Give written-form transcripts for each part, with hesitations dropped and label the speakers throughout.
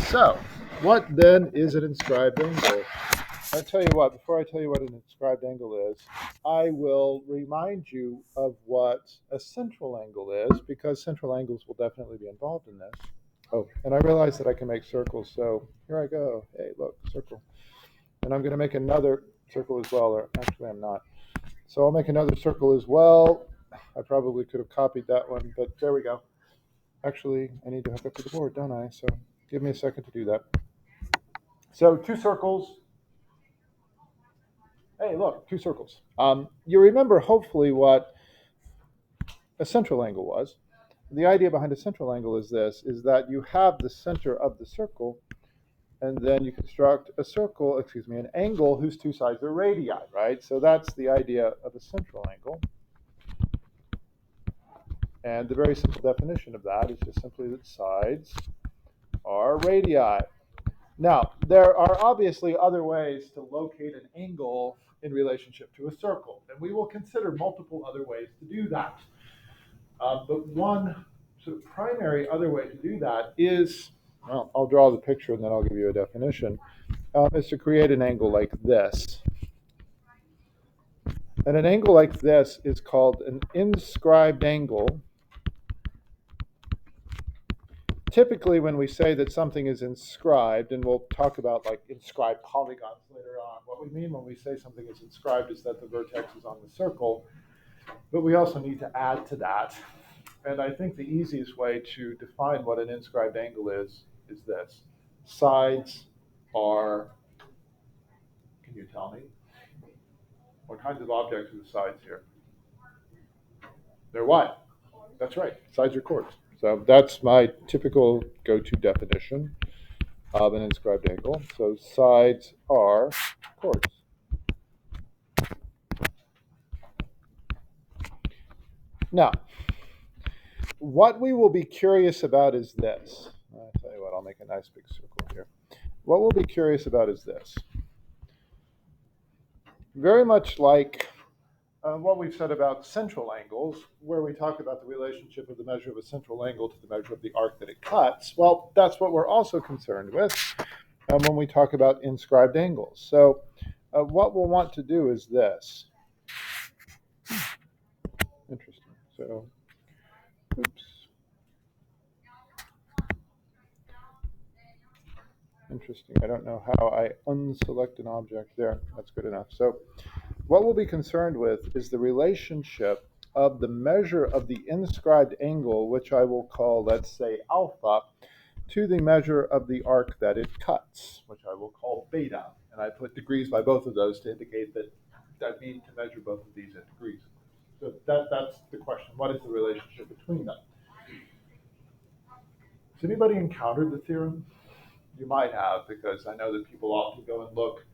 Speaker 1: So, what then is an inscribed angle? I'll tell you what, before I tell you what an inscribed angle is, I will remind you of what a central angle is, because central angles will definitely be involved in this. Oh, and I realize that I can make circles, so here I go. Hey, look, circle. And I'm going to make another circle as well, or actually I'm not. So I'll make another circle as well. I probably could have copied that one, but there we go. Actually, I need to hook up to the board, don't I? So give me a second to do that. So two circles. Hey, look, two circles. You remember hopefully what a central angle was. The idea behind a central angle is this, is that you have the center of the circle, and then you construct a circle, an angle whose two sides are radii, right? So that's the idea of a central angle. And the very simple definition of that is just simply that sides are radii. Now, there are obviously other ways to locate an angle in relationship to a circle, and we will consider multiple other ways to do that. But one sort of primary other way to do that is, well, I'll draw the picture and then I'll give you a definition, is to create an angle like this. And an angle like this is called an inscribed angle. Typically, when we say that something is inscribed, and we'll talk about like inscribed polygons later on, what we mean when we say something is inscribed is that the vertex is on the circle, but we also need to add to that. And I think the easiest way to define what an inscribed angle is this. Sides are, can you tell me? What kinds of objects are the sides here? They're what? That's right, sides are chords. So that's my typical go-to definition of an inscribed angle. So sides are chords. Now, what we will be curious about is this. I'll tell you what, I'll make a nice big circle here. What we'll be curious about is this. Very much like what we've said about central angles, where we talk about the relationship of the measure of a central angle to the measure of the arc that it cuts. Well, that's what we're also concerned with when we talk about inscribed angles. So what we'll want to do is this. Interesting. So, oops. Interesting. I don't know how I unselect an object there. That's good enough. So what we'll be concerned with is the relationship of the measure of the inscribed angle, which I will call, let's say, alpha, to the measure of the arc that it cuts, which I will call beta. And I put degrees by both of those to indicate that means to measure both of these at degrees. So that's the question. What is the relationship between them? Has anybody encountered the theorem? You might have, because I know that people often go and look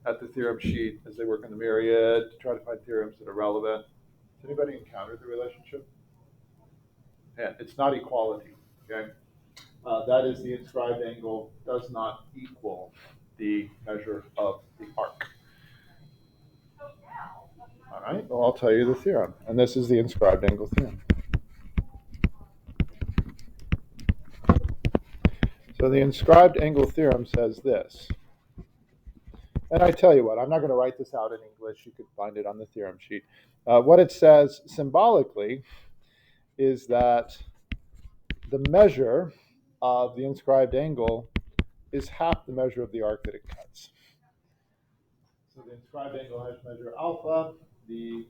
Speaker 1: at the theorem sheet as they work in the myriad to try to find theorems that are relevant. Has anybody encountered the relationship? Yeah, it's not equality, okay? That is, the inscribed angle does not equal the measure of the arc. All right, well, I'll tell you the theorem, and this is the inscribed angle theorem. So the inscribed angle theorem says this. And I tell you what, I'm not going to write this out in English. You could find it on the theorem sheet. What it says symbolically is that the measure of the inscribed angle is half the measure of the arc that it cuts. So the inscribed angle has measure alpha, the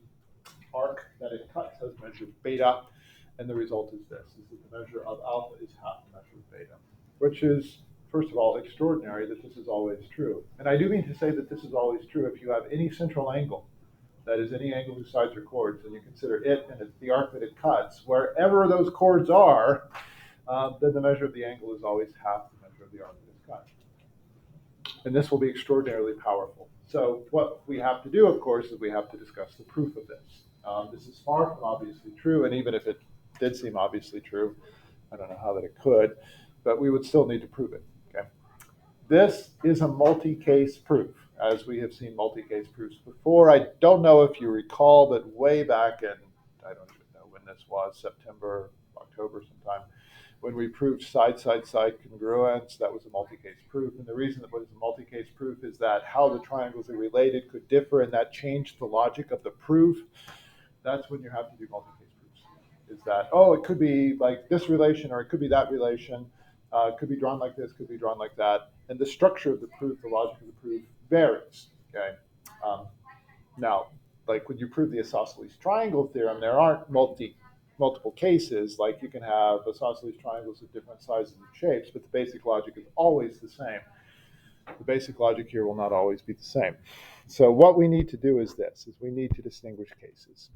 Speaker 1: arc that it cuts has measure beta, and the result is this, is that the measure of alpha is half the measure of beta, which is, first of all, extraordinary that this is always true. And I do mean to say that this is always true if you have any central angle, that is any angle whose sides are chords, and you consider it and it's the arc that it cuts, wherever those chords are, then the measure of the angle is always half the measure of the arc that is cut. And this will be extraordinarily powerful. So what we have to do, of course, is we have to discuss the proof of this. This is far from obviously true, and even if it did seem obviously true, I don't know how that it could, but we would still need to prove it. Okay? This is a multi-case proof, as we have seen multi-case proofs before. I don't know if you recall, but way back in, I don't even know when this was, September, October sometime, when we proved side-side-side congruence, that was a multi-case proof. And the reason it was a multi-case proof is that how the triangles are related could differ, and that changed the logic of the proof. That's when you have to do multi-case proofs. Is that, oh, it could be like this relation, or it could be that relation. It could be drawn like this, could be drawn like that. And the structure of the proof, the logic of the proof varies. Okay. Now, like when you prove the isosceles triangle theorem, there aren't multiple cases. Like you can have isosceles triangles of different sizes and shapes, but the basic logic is always the same. The basic logic here will not always be the same. So what we need to do is this, is we need to distinguish cases.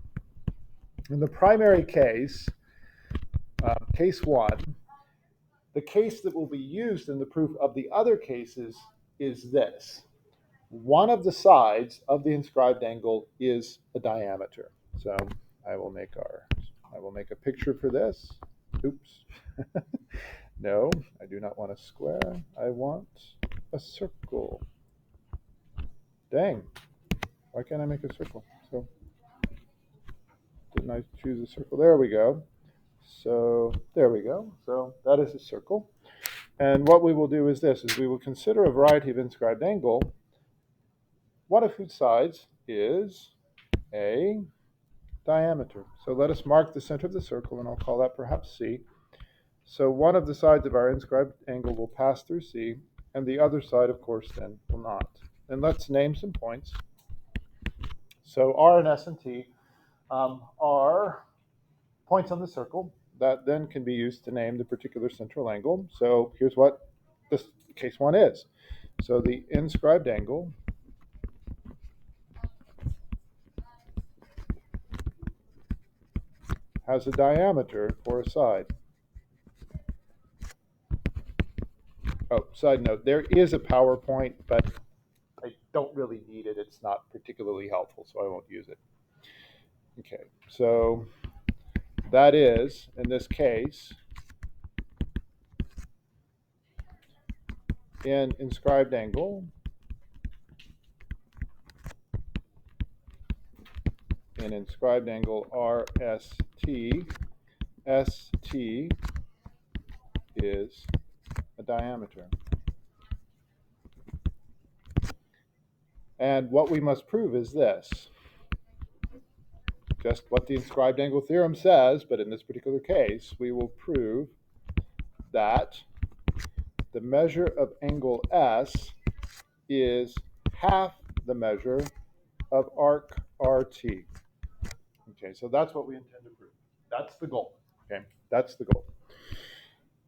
Speaker 1: In the primary case, case one, the case that will be used in the proof of the other cases is this. One of the sides of the inscribed angle is a diameter. So I will make a picture for this. Oops. No, I do not want a square. I want a circle. Dang. Why can't I make a circle? So didn't I choose a circle? There we go. So there we go. So that is a circle. And what we will do is this, is we will consider a variety of inscribed angle, one of whose sides is a diameter. So let us mark the center of the circle, and I'll call that perhaps C. So one of the sides of our inscribed angle will pass through C, and the other side, of course, then will not. And let's name some points. So R and S and T are points on the circle that then can be used to name the particular central angle. So here's what this case one is. So the inscribed angle has a diameter for a side. Oh, side note, there is a PowerPoint, but I don't really need it. It's not particularly helpful, so I won't use it. Okay, so that is, in this case, in inscribed angle, RST, ST is a diameter. And what we must prove is this. Just what the inscribed angle theorem says, but in this particular case, we will prove that the measure of angle S is half the measure of arc RT. Okay, so that's what we intend to prove. That's the goal. Okay, that's the goal.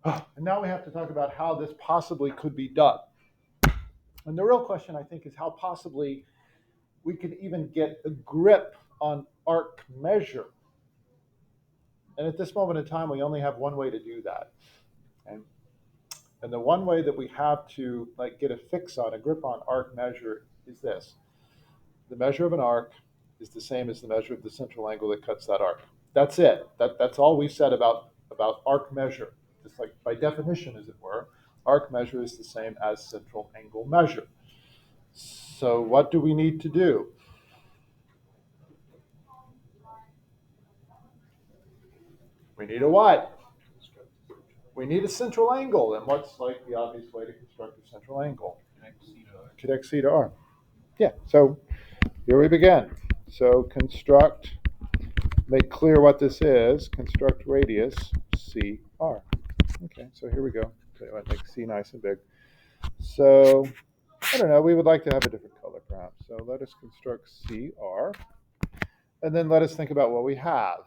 Speaker 1: And now we have to talk about how this possibly could be done. And the real question, I think, is how possibly we could even get a grip on arc measure. And at this moment in time, we only have one way to do that. Okay? And the one way that we have to get a fix on, a grip on arc measure is this. The measure of an arc is the same as the measure of the central angle that cuts that arc. That's it. That's all we said about arc measure. Just like by definition, as it were, arc measure is the same as central angle measure. So what do we need to do? We need a what? We need a central angle. And what's the obvious way to construct a central angle? Connect C to R. Yeah, so here we begin. So construct, make clear what this is, construct radius CR. Okay, so here we go. So I make C nice and big. So, I don't know, we would like to have a different color perhaps. So let us construct CR. And then let us think about what we have.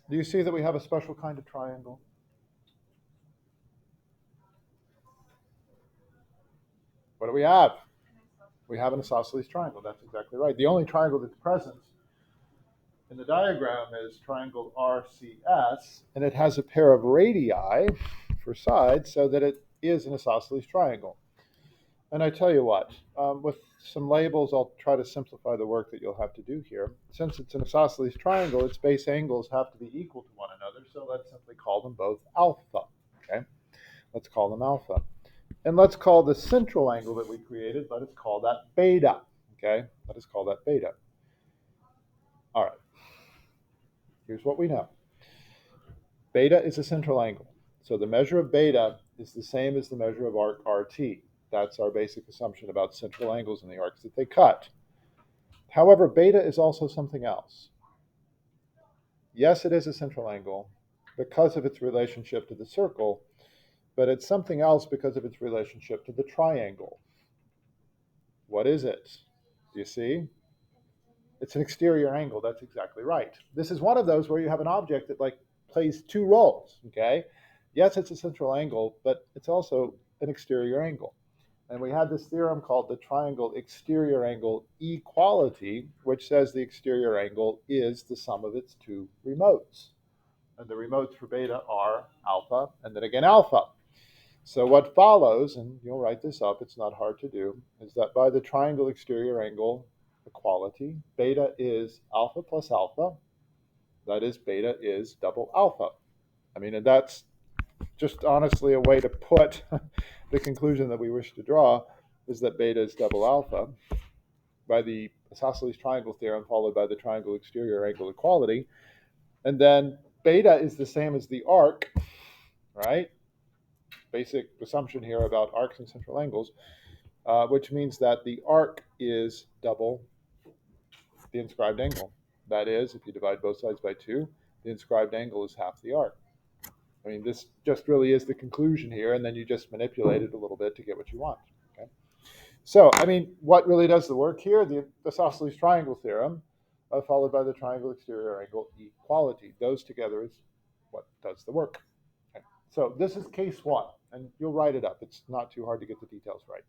Speaker 1: Do you see that we have a special kind of triangle? What do we have? We have an isosceles triangle. That's exactly right. The only triangle that's present in the diagram is triangle RCS, and it has a pair of radii for sides so that it is an isosceles triangle. And I tell you what, with some labels, I'll try to simplify the work that you'll have to do here. Since it's an isosceles triangle, its base angles have to be equal to one another, so let's simply call them both alpha. Okay, let's call them alpha. And let's call the central angle that we created, let us call that beta. Okay, let us call that beta. All right, here's what we know. Beta is a central angle. So the measure of beta is the same as the measure of arc RT. That's our basic assumption about central angles in the arcs, that they cut. However, beta is also something else. Yes, it is a central angle because of its relationship to the circle, but it's something else because of its relationship to the triangle. What is it? Do you see? It's an exterior angle. That's exactly right. This is one of those where you have an object that like plays two roles. Okay, yes, it's a central angle, but it's also an exterior angle. And we had this theorem called the triangle exterior angle equality, which says the exterior angle is the sum of its two remotes. And the remotes for beta are alpha and then again alpha. So what follows, and you'll write this up, it's not hard to do, is that by the triangle exterior angle equality, beta is alpha plus alpha. That is, beta is double alpha. I mean, and that's just honestly a way to put the conclusion that we wish to draw is that beta is double alpha by the isosceles triangle theorem followed by the triangle exterior angle equality. And then beta is the same as the arc, right? Basic assumption here about arcs and central angles, which means that the arc is double the inscribed angle. That is, if you divide both sides by 2, the inscribed angle is half the arc. I mean, this just really is the conclusion here, and then you just manipulate it a little bit to get what you want. Okay? So, I mean, what really does the work here? The isosceles triangle theorem, followed by the triangle exterior angle equality. Those together is what does the work. Okay? So this is case 1, and you'll write it up. It's not too hard to get the details right.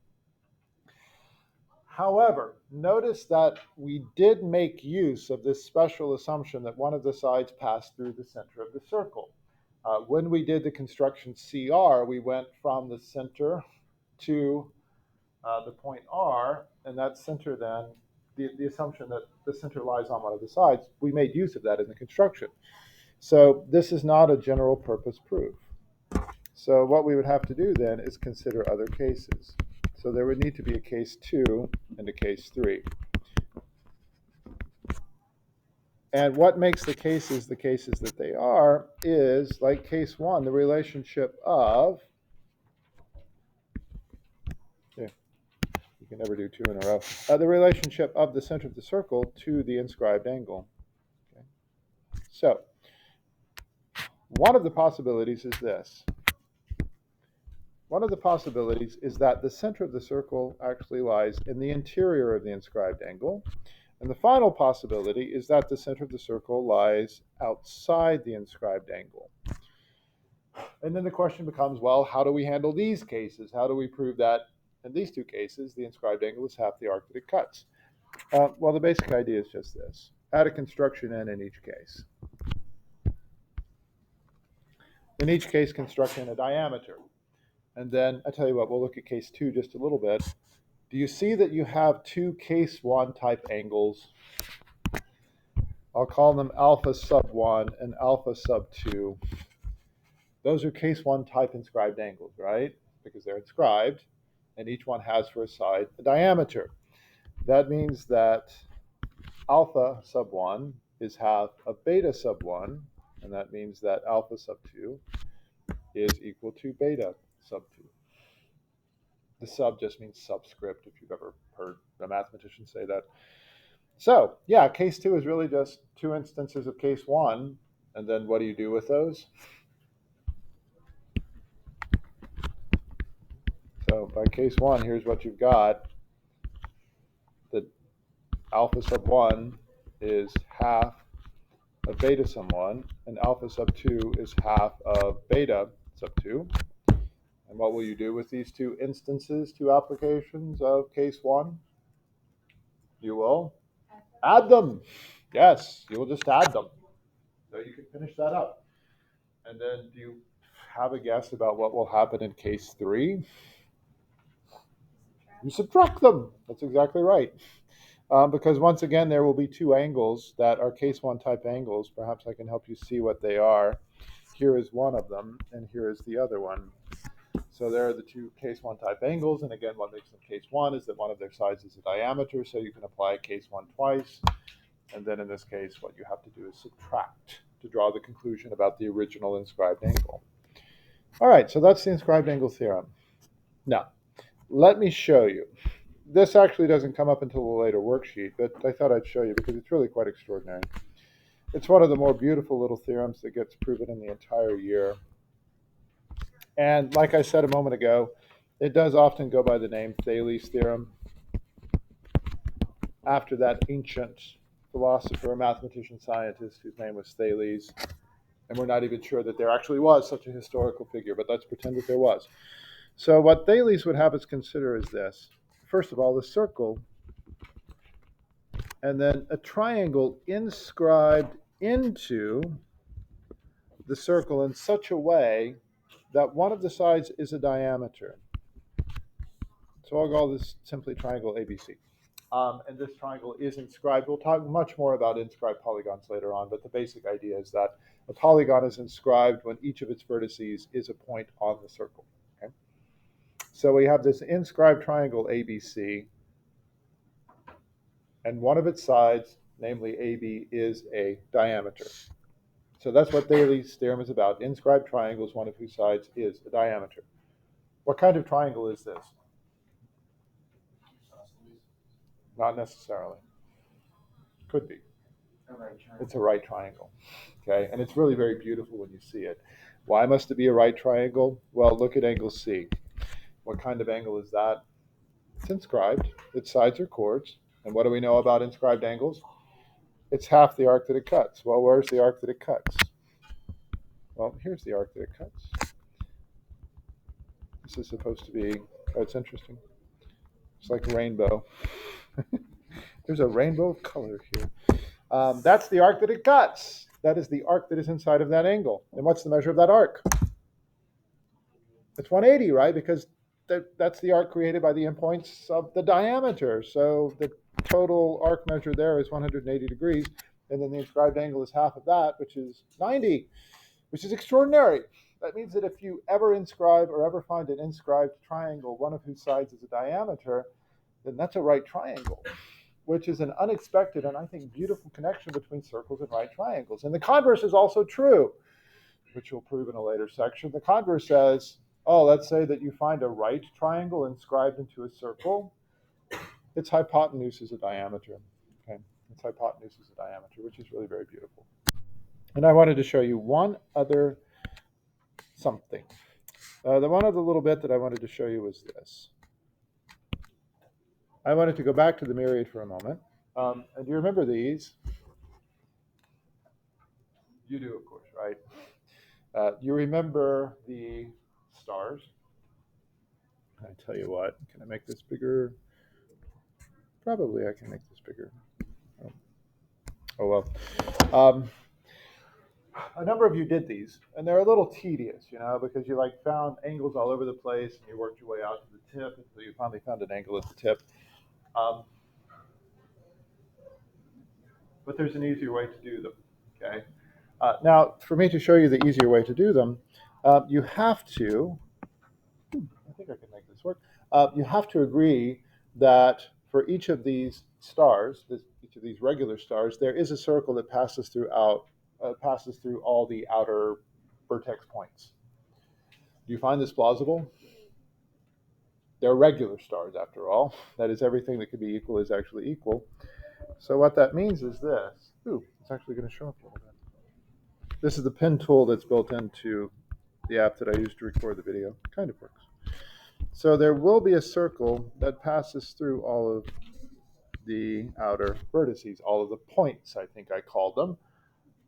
Speaker 1: However, notice that we did make use of this special assumption that one of the sides passed through the center of the circle. When we did the construction CR, we went from the center to the point R, and that center then, the assumption that the center lies on one of the sides, we made use of that in the construction. So this is not a general purpose proof. So what we would have to do then is consider other cases. So there would need to be a case 2 and a case 3. And what makes the cases that they are is, like case 1, the relationship of, yeah, you can never do 2 in a row, the relationship of the center of the circle to the inscribed angle. Okay. So one of the possibilities is this. One of the possibilities is that the center of the circle actually lies in the interior of the inscribed angle. And the final possibility is that the center of the circle lies outside the inscribed angle. And then the question becomes, well, how do we handle these cases? How do we prove that in these two cases, the inscribed angle is half the arc that it cuts? Well, the basic idea is just this. Add a construction in each case. In each case, construct in a diameter. And then, I tell you what, we'll look at case 2 just a little bit. Do you see that you have two case 1 type angles? I'll call them alpha sub 1 and alpha sub 2. Those are case 1 type inscribed angles, right? Because they're inscribed, and each one has for a side a diameter. That means that alpha sub 1 is half of beta sub 1, and that means that alpha sub 2 is equal to beta sub 2. The sub just means subscript, if you've ever heard a mathematician say that. So, yeah, case 2 is really just 2 instances of case 1, and then what do you do with those? So by case 1, here's what you've got. That alpha sub 1 is half of beta sub 1, and alpha sub 2 is half of beta sub 2. And what will you do with these 2 instances, 2 applications of case 1? You will add them. Yes, you will just add them. So you can finish that up. And then do you have a guess about what will happen in case 3? You subtract them. That's exactly right. Because once again, there will be 2 angles that are case 1 type angles. Perhaps I can help you see what they are. Here is one of them, and here is the other one. So there are the 2 case 1 type angles, and again, what makes them case 1 is that one of their sides is a diameter, so you can apply case 1 twice. And then in this case, what you have to do is subtract to draw the conclusion about the original inscribed angle. All right, so that's the inscribed angle theorem. Now, let me show you. This actually doesn't come up until a later worksheet, but I thought I'd show you because it's really quite extraordinary. It's one of the more beautiful little theorems that gets proven in the entire year. And like I said a moment ago, it does often go by the name Thales' theorem, after that ancient philosopher, mathematician, scientist whose name was Thales. And we're not even sure that there actually was such a historical figure, but let's pretend that there was. So what Thales would have us consider is this. First of all, the circle, and then a triangle inscribed into the circle in such a way that one of the sides is a diameter. So I'll call this simply triangle ABC. And this triangle is inscribed. We'll talk much more about inscribed polygons later on, but the basic idea is that a polygon is inscribed when each of its vertices is a point on the circle. Okay? So we have this inscribed triangle ABC, and one of its sides, namely AB, is a diameter. So that's what Thales' theorem is about. Inscribed triangles, one of whose sides is a diameter. What kind of triangle is this? Not necessarily. Could be. It's a right triangle. Okay, and it's really very beautiful when you see it. Why must it be a right triangle? Well, look at angle C. What kind of angle is that? It's inscribed. Its sides are chords. And what do we know about inscribed angles? It's half the arc that it cuts. Well, where's the arc that it cuts? Well, here's the arc that it cuts. This is supposed to be, oh, it's interesting. It's like a rainbow. There's a rainbow of color here. That's the arc that it cuts. That is the arc that is inside of that angle. And what's the measure of that arc? It's 180, right? Because that's the arc created by the endpoints of the diameter. So the total arc measure there is 180 degrees. And then the inscribed angle is half of that, which is 90, which is extraordinary. That means that if you ever inscribe or ever find an inscribed triangle, one of whose sides is a diameter, then that's a right triangle, which is an unexpected and I think beautiful connection between circles and right triangles. And the converse is also true, which we'll prove in a later section. The converse says, oh, let's say that you find a right triangle inscribed into a circle. Its hypotenuse is a diameter. Okay, its hypotenuse is a diameter, which is really very beautiful. And I wanted to show you one other something. The one other little bit that I wanted to show you was this. I wanted to go back to the myriad for a moment. And do you remember these? You do, of course, right? You remember the stars? I tell you what, can I make this bigger? Probably I can make this bigger. Oh well. A number of you did these, and they're a little tedious, because you found angles all over the place, and you worked your way out to the tip until you finally found an angle at the tip. But there's an easier way to do them. Okay. Now, for me to show you the easier way to do them, you have to. I think I can make this work. You have to agree that for each of these stars, each of these regular stars, there is a circle that passes through all the outer vertex points. Do you find this plausible? They're regular stars, after all. That is, everything that could be equal is actually equal. So what that means is this. Ooh, it's actually going to show up a little bit. This is the pen tool that's built into the app that I use to record the video. It kind of works. So there will be a circle that passes through all of the outer vertices, all of the points, I think I called them.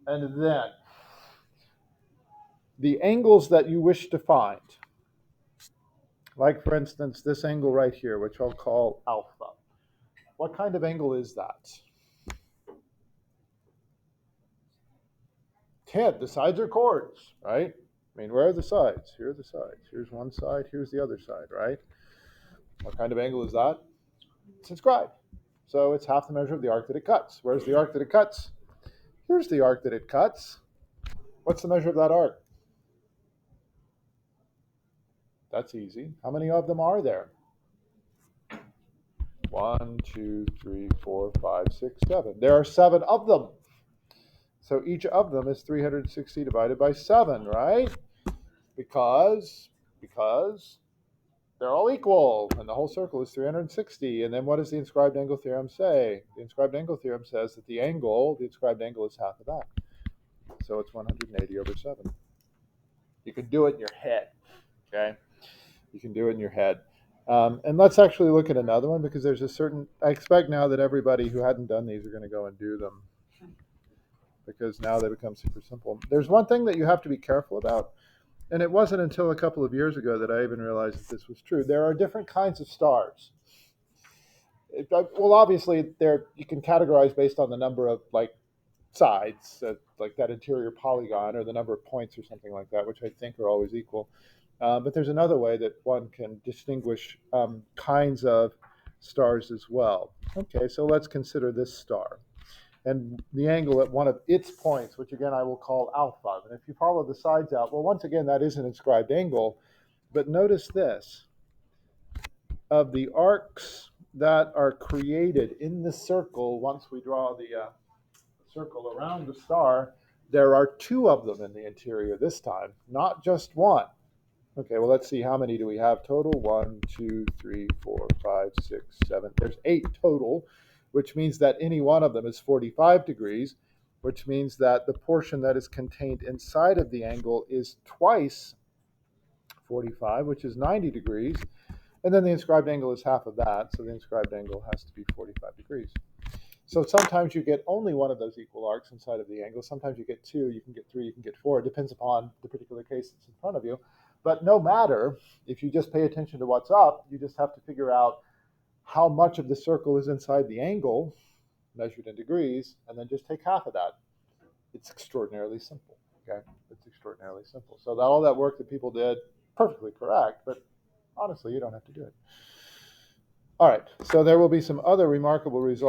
Speaker 1: And then the angles that you wish to find, like for instance, this angle right here, which I'll call alpha. What kind of angle is that? The sides are chords, right? I mean, where are the sides? Here are the sides. Here's one side, here's the other side, right? What kind of angle is that? It's inscribed. So it's half the measure of the arc that it cuts. Where's the arc that it cuts? Here's the arc that it cuts. What's the measure of that arc? That's easy. How many of them are there? 1, 2, 3, 4, 5, 6, 7. There are 7 of them. So each of them is 360 divided by 7, right? Because they're all equal, and the whole circle is 360. And then what does the inscribed angle theorem say? The inscribed angle theorem says that the inscribed angle is half of that. So it's 180 over 7. You can do it in your head, okay? You can do it in your head. And let's actually look at another one, because there's a certain, I expect now that everybody who hadn't done these are going to go and do them, because now they become super simple. There's one thing that you have to be careful about, and it wasn't until a couple of years ago that I even realized that this was true. There are different kinds of stars. Well, obviously, you can categorize based on the number of sides, like that interior polygon, or the number of points or something like that, which I think are always equal. But there's another way that one can distinguish kinds of stars as well. Okay, so let's consider this star. And the angle at one of its points, which again I will call alpha. And if you follow the sides out, well, once again, that is an inscribed angle. But notice this. Of the arcs that are created in the circle, once we draw the circle around the star, there are 2 of them in the interior this time, not just 1. Okay, well, let's see, how many do we have total? 1, 2, 3, 4, 5, 6, 7. There's 8 total, which means that any one of them is 45 degrees, which means that the portion that is contained inside of the angle is twice 45, which is 90 degrees. And then the inscribed angle is half of that, so the inscribed angle has to be 45 degrees. So sometimes you get only one of those equal arcs inside of the angle. Sometimes you get 2, you can get 3, you can get 4. It depends upon the particular case that's in front of you. But no matter, if you just pay attention to what's up, you just have to figure out how much of the circle is inside the angle, measured in degrees, and then just take half of that. It's extraordinarily simple, okay? It's extraordinarily simple. So all that work that people did, perfectly correct, but honestly, you don't have to do it. All right, so there will be some other remarkable results